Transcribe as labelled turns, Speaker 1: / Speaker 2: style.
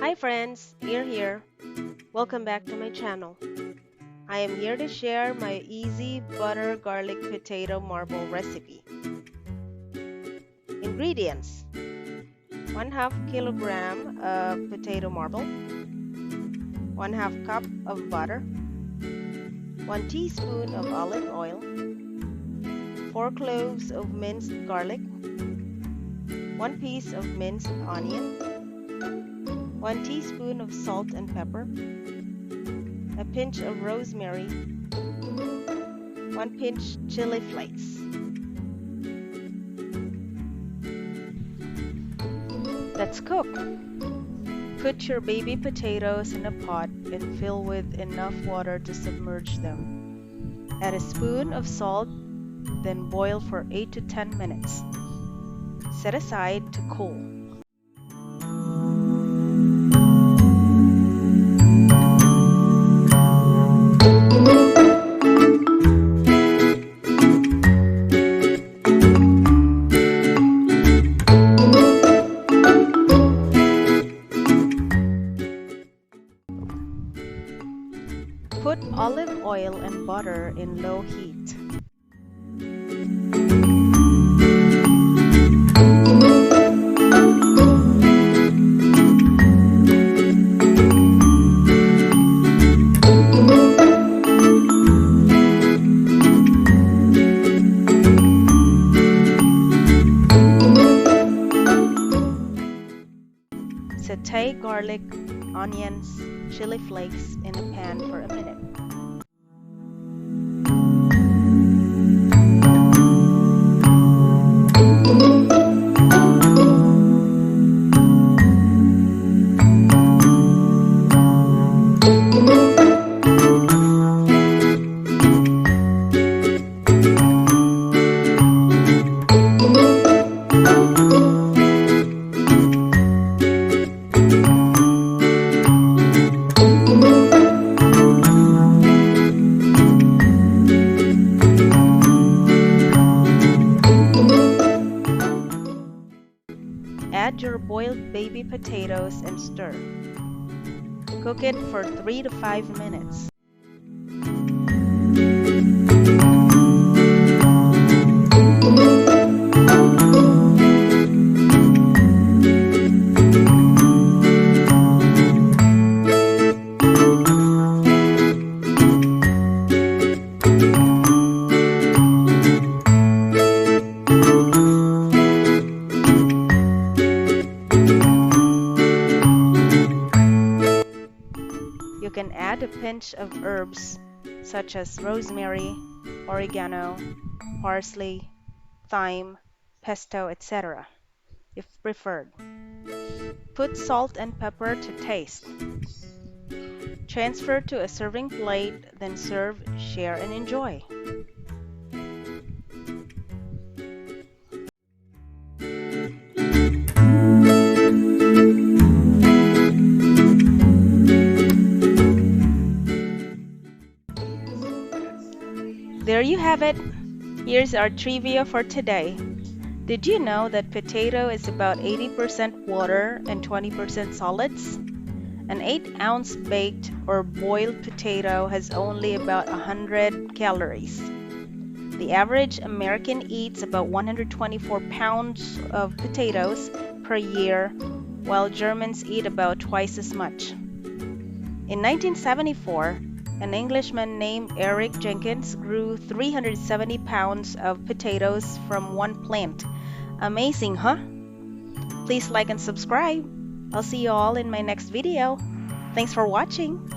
Speaker 1: Hi friends, Ear here. Welcome back to my channel. I am here to share my easy butter garlic potato marble recipe. Ingredients: 1/2 kilogram of potato marble, 1/2 cup of butter, 1 teaspoon of olive oil, 4 cloves of minced garlic, 1 piece of minced onion, 1 teaspoon of salt and pepper, a pinch of rosemary, 1 pinch chili flakes. Let's cook. Put your baby potatoes in a pot and fill with enough water to submerge them. Add a spoon of salt, then boil for 8 to 10 minutes. Set aside to cool. Put olive oil and butter in low heat. Saute garlic, onions, chili flakes in a pan for a minute. Add your boiled baby potatoes and stir. Cook it for 3 to 5 minutes. You can add a pinch of herbs such as rosemary, oregano, parsley, thyme, pesto, etc. if preferred. Put salt and pepper to taste. Transfer to a serving plate, then serve, share, and enjoy. There you have it. Here's our trivia for today. Did you know that potato is about 80% water and 20% solids? An 8-ounce baked or boiled potato has only about 100 calories. The average American eats about 124 pounds of potatoes per year, while Germans eat about twice as much. In 1974, an Englishman named Eric Jenkins grew 370 pounds of potatoes from one plant. Amazing, huh? Please like and subscribe. I'll see you all in my next video. Thanks for watching.